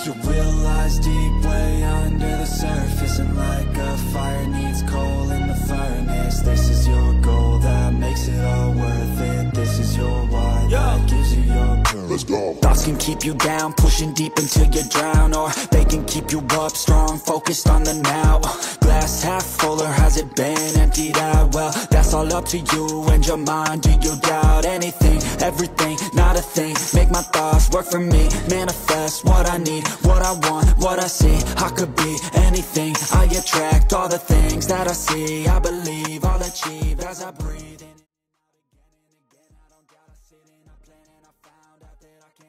You realize deep way under the surface, and like a fire needs coal in the furnace. This is your goal that makes it all worth it. This is your why that gives you your purpose. Let's go. Thoughts can keep you down, pushing deep until you drown, or they can keep you up strong, focused on the now. Glass half full, or has it been emptied out? Well, that's all up to you and your mind. Do you doubt anything, everything, not a thing? Make my thoughts work for me, manifest what I need, what I want, what I see. I could be anything, I attract all the things that I see. I believe I'll achieve as I breathe in.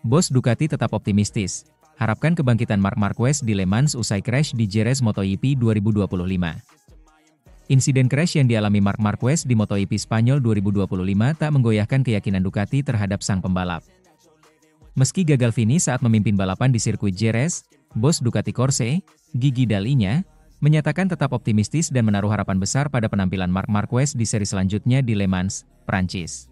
Bos Ducati tetap optimistis. Harapkan kebangkitan Marc Marquez di Le Mans usai crash di Jerez MotoGP 2025. Insiden crash yang dialami Marc Marquez di MotoGP Spanyol 2025 tak menggoyahkan keyakinan Ducati terhadap sang pembalap. Meski gagal finish saat memimpin balapan di sirkuit Jerez, bos Ducati Corse, Gigi Dall'Igna, menyatakan tetap optimistis dan menaruh harapan besar pada penampilan Marc Marquez di seri selanjutnya di Le Mans, Prancis.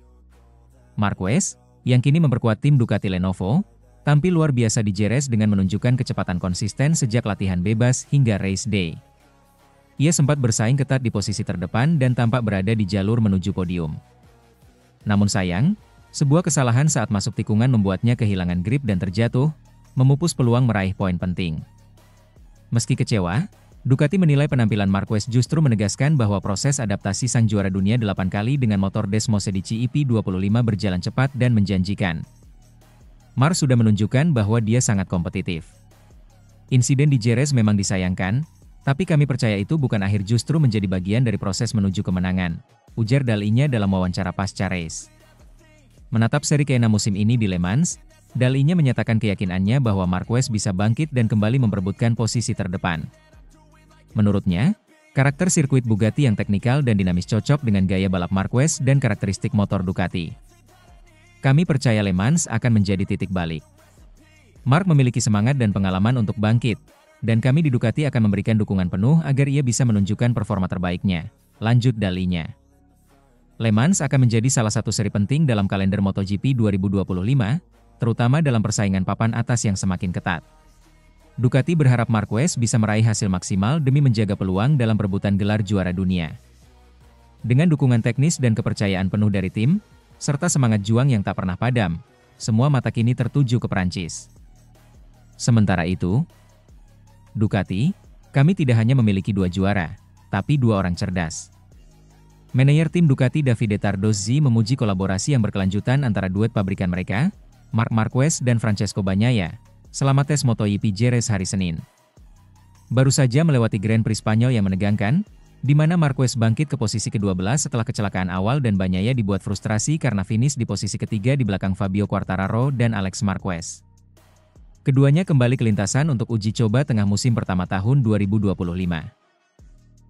Marquez, yang kini memperkuat tim Ducati Lenovo, tampil luar biasa di Jerez dengan menunjukkan kecepatan konsisten sejak latihan bebas hingga race day. Ia sempat bersaing ketat di posisi terdepan dan tampak berada di jalur menuju podium. Namun sayang, sebuah kesalahan saat masuk tikungan membuatnya kehilangan grip dan terjatuh, memupus peluang meraih poin penting. Meski kecewa, Ducati menilai penampilan Marquez justru menegaskan bahwa proses adaptasi sang juara dunia 8 kali dengan motor Desmosedici EP25 berjalan cepat dan menjanjikan. Marc sudah menunjukkan bahwa dia sangat kompetitif. Insiden di Jerez memang disayangkan, tapi kami percaya itu bukan akhir, justru menjadi bagian dari proses menuju kemenangan, ujar Dall'Igna dalam wawancara pasca race. Menatap seri ke-6 musim ini di Le Mans, Dall'Igna menyatakan keyakinannya bahwa Marquez bisa bangkit dan kembali memperebutkan posisi terdepan. Menurutnya, karakter sirkuit Bugatti yang teknikal dan dinamis cocok dengan gaya balap Marquez dan karakteristik motor Ducati. Kami percaya Le Mans akan menjadi titik balik. Marc memiliki semangat dan pengalaman untuk bangkit, dan kami di Ducati akan memberikan dukungan penuh agar ia bisa menunjukkan performa terbaiknya, lanjut Dall'Igna. Le Mans akan menjadi salah satu seri penting dalam kalender MotoGP 2025, terutama dalam persaingan papan atas yang semakin ketat. Ducati berharap Marquez bisa meraih hasil maksimal demi menjaga peluang dalam perebutan gelar juara dunia. Dengan dukungan teknis dan kepercayaan penuh dari tim, serta semangat juang yang tak pernah padam, semua mata kini tertuju ke Prancis. Sementara itu, Ducati, kami tidak hanya memiliki 2 juara, tapi 2 orang cerdas. Manajer tim Ducati Davide Tardozzi memuji kolaborasi yang berkelanjutan antara duet pabrikan mereka, Marc Marquez dan Francesco Bagnaia, selama tes MotoGP Jerez hari Senin. Baru saja melewati Grand Prix Spanyol yang menegangkan, di mana Marquez bangkit ke posisi ke-12 setelah kecelakaan awal dan Bagnaia dibuat frustrasi karena finish di posisi ketiga di belakang Fabio Quartararo dan Alex Marquez. Keduanya kembali ke lintasan untuk uji coba tengah musim pertama tahun 2025.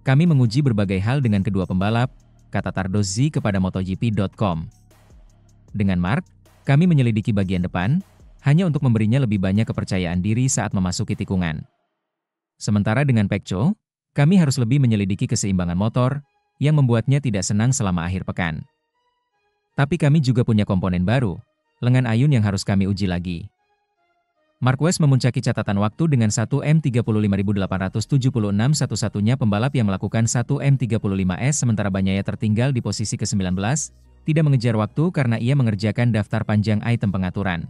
Kami menguji berbagai hal dengan kedua pembalap, kata Tardozzi kepada MotoGP.com. Dengan Marc, kami menyelidiki bagian depan, hanya untuk memberinya lebih banyak kepercayaan diri saat memasuki tikungan. Sementara dengan Pecco, kami harus lebih menyelidiki keseimbangan motor, yang membuatnya tidak senang selama akhir pekan. Tapi kami juga punya komponen baru, lengan ayun yang harus kami uji lagi. Marquez memuncaki catatan waktu dengan 1M35.876 satu-satunya pembalap yang melakukan 1M35S, sementara Bagnaia tertinggal di posisi ke-19, tidak mengejar waktu karena ia mengerjakan daftar panjang item pengaturan.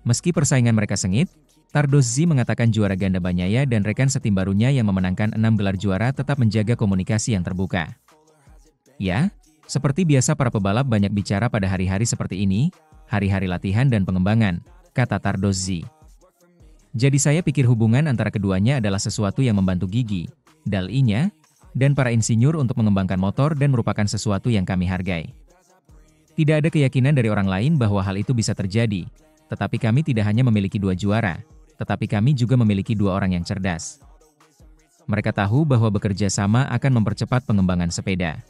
Meski persaingan mereka sengit, Tardozzi mengatakan juara ganda Bagnaia dan rekan setim barunya yang memenangkan 6 gelar juara tetap menjaga komunikasi yang terbuka. Ya, seperti biasa para pebalap banyak bicara pada hari-hari seperti ini, hari-hari latihan dan pengembangan, kata Tardozzi. Jadi saya pikir hubungan antara keduanya adalah sesuatu yang membantu Gigi, Dall'Igna, dan para insinyur untuk mengembangkan motor dan merupakan sesuatu yang kami hargai. Tidak ada keyakinan dari orang lain bahwa hal itu bisa terjadi, tetapi kami tidak hanya memiliki 2 juara, tetapi kami juga memiliki 2 orang yang cerdas. Mereka tahu bahwa bekerja sama akan mempercepat pengembangan sepeda.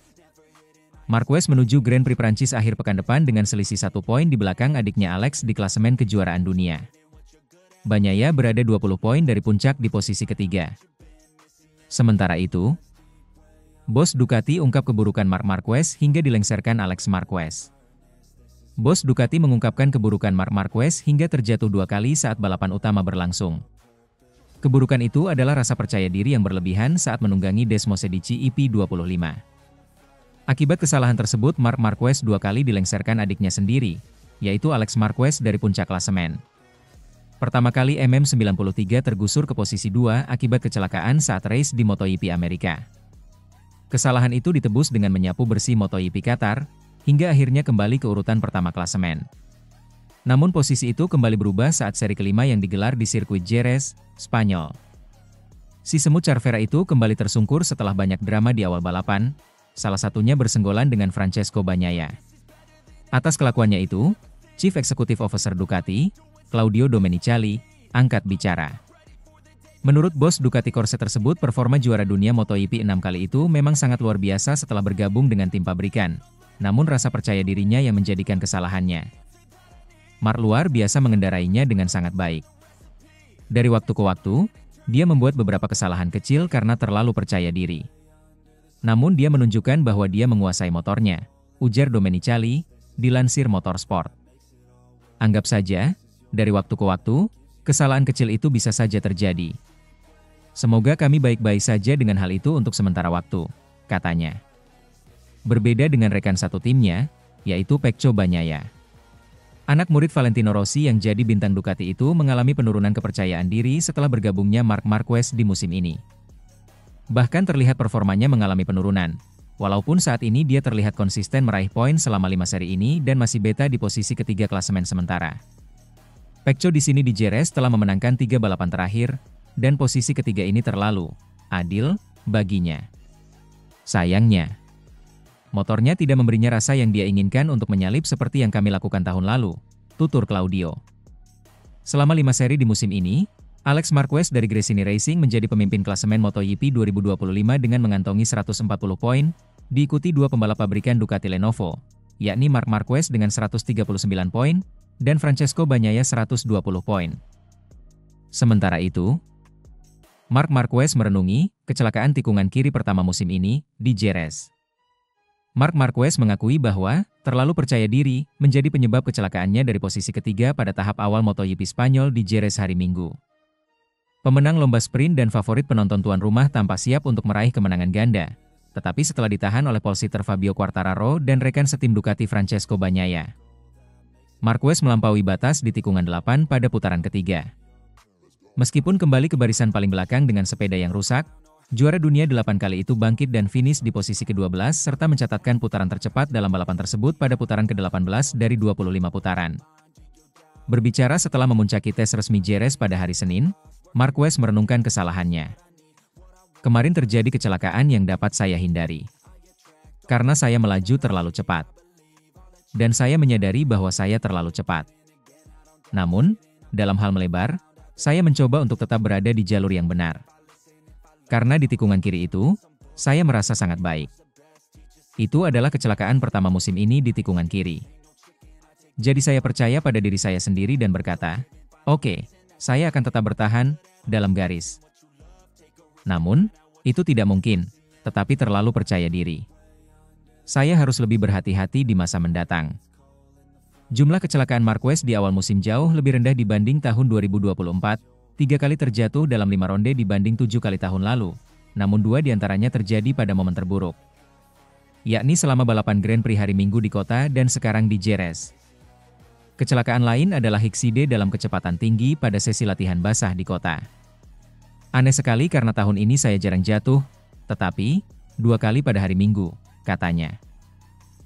Marquez menuju Grand Prix Prancis akhir pekan depan dengan selisih 1 poin di belakang adiknya Alex di klasemen kejuaraan dunia. Bagnaia berada 20 poin dari puncak di posisi ketiga. Sementara itu, bos Ducati ungkap keburukan Marc Marquez hingga dilengsarkan Alex Marquez. Bos Ducati mengungkapkan keburukan Marc Marquez hingga terjatuh 2 kali saat balapan utama berlangsung. Keburukan itu adalah rasa percaya diri yang berlebihan saat menunggangi Desmosedici EP25. Akibat kesalahan tersebut, Marc Marquez 2 kali dilengsarkan adiknya sendiri, yaitu Alex Marquez dari puncak klasemen. Pertama kali MM93 tergusur ke posisi 2 akibat kecelakaan saat race di MotoGP Amerika. Kesalahan itu ditebus dengan menyapu bersih MotoGP Qatar, hingga akhirnya kembali ke urutan pertama klasemen. Namun posisi itu kembali berubah saat seri kelima yang digelar di sirkuit Jerez, Spanyol. Si semut Cervera itu kembali tersungkur setelah banyak drama di awal balapan, salah satunya bersenggolan dengan Francesco Bagnaia. Atas kelakuannya itu, Chief Executive Officer Ducati, Claudio Domenicali, angkat bicara. Menurut bos Ducati Corse tersebut, performa juara dunia MotoGP 6 kali itu memang sangat luar biasa setelah bergabung dengan tim pabrikan. Namun rasa percaya dirinya yang menjadikan kesalahannya. Marc luar biasa mengendarainya dengan sangat baik. Dari waktu ke waktu, dia membuat beberapa kesalahan kecil karena terlalu percaya diri. Namun dia menunjukkan bahwa dia menguasai motornya, ujar Domenicali, dilansir Motorsport. Anggap saja, dari waktu ke waktu, kesalahan kecil itu bisa saja terjadi. Semoga kami baik-baik saja dengan hal itu untuk sementara waktu, katanya. Berbeda dengan rekan satu timnya, yaitu Pecco Bagnaia. Anak murid Valentino Rossi yang jadi bintang Ducati itu mengalami penurunan kepercayaan diri setelah bergabungnya Marc Marquez di musim ini. Bahkan terlihat performanya mengalami penurunan, walaupun saat ini dia terlihat konsisten meraih poin selama 5 seri ini dan masih beta di posisi ketiga klasemen sementara. Pecco di sini di Jerez telah memenangkan 3 balapan terakhir, dan posisi ketiga ini terlalu adil baginya. Sayangnya, motornya tidak memberinya rasa yang dia inginkan untuk menyalip seperti yang kami lakukan tahun lalu, tutur Claudio. Selama 5 seri di musim ini, Alex Marquez dari Gresini Racing menjadi pemimpin klasemen MotoGP 2025 dengan mengantongi 140 poin, diikuti 2 pembalap pabrikan Ducati Lenovo, yakni Marc Marquez dengan 139 poin, dan Francesco Bagnaia 120 poin. Sementara itu, Marc Marquez merenungi kecelakaan tikungan kiri pertama musim ini di Jerez. Marc Marquez mengakui bahwa terlalu percaya diri menjadi penyebab kecelakaannya dari posisi ketiga pada tahap awal MotoGP Spanyol di Jerez hari Minggu. Pemenang lomba sprint dan favorit penonton tuan rumah tampak siap untuk meraih kemenangan ganda, tetapi setelah ditahan oleh pole sitter Fabio Quartararo dan rekan setim Ducati Francesco Bagnaia. Marquez melampaui batas di tikungan 8 pada putaran ketiga. Meskipun kembali ke barisan paling belakang dengan sepeda yang rusak, juara dunia 8 kali itu bangkit dan finish di posisi ke-12 serta mencatatkan putaran tercepat dalam balapan tersebut pada putaran ke-18 dari 25 putaran. Berbicara setelah memuncaki tes resmi Jerez pada hari Senin, Marquez merenungkan kesalahannya. Kemarin terjadi kecelakaan yang dapat saya hindari. Karena saya melaju terlalu cepat. Dan saya menyadari bahwa saya terlalu cepat. Namun, dalam hal melebar, saya mencoba untuk tetap berada di jalur yang benar. Karena di tikungan kiri itu, saya merasa sangat baik. Itu adalah kecelakaan pertama musim ini di tikungan kiri. Jadi saya percaya pada diri saya sendiri dan berkata, oke, saya akan tetap bertahan, dalam garis. Namun, itu tidak mungkin, tetapi terlalu percaya diri. Saya harus lebih berhati-hati di masa mendatang. Jumlah kecelakaan Marquez di awal musim jauh lebih rendah dibanding tahun 2024, 3 kali terjatuh dalam 5 ronde dibanding 7 kali tahun lalu, namun 2 diantaranya terjadi pada momen terburuk. Yakni selama balapan Grand Prix hari Minggu di kota dan sekarang di Jerez. Kecelakaan lain adalah Hickside dalam kecepatan tinggi pada sesi latihan basah di kota. Aneh sekali karena tahun ini saya jarang jatuh, tetapi 2 kali pada hari Minggu, katanya.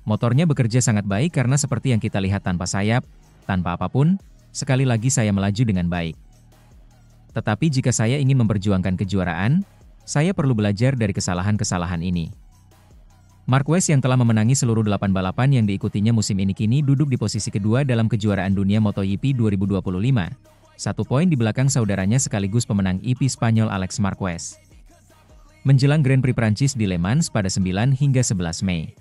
Motornya bekerja sangat baik karena seperti yang kita lihat tanpa sayap, tanpa apapun, sekali lagi saya melaju dengan baik. Tetapi jika saya ingin memperjuangkan kejuaraan, saya perlu belajar dari kesalahan-kesalahan ini. Marquez yang telah memenangi seluruh 8 balapan yang diikutinya musim ini kini duduk di posisi kedua dalam kejuaraan dunia MotoGP 2025, 1 poin di belakang saudaranya sekaligus pemenang EP Spanyol Alex Marquez. Menjelang Grand Prix Prancis di Le Mans pada 9 hingga 11 Mei.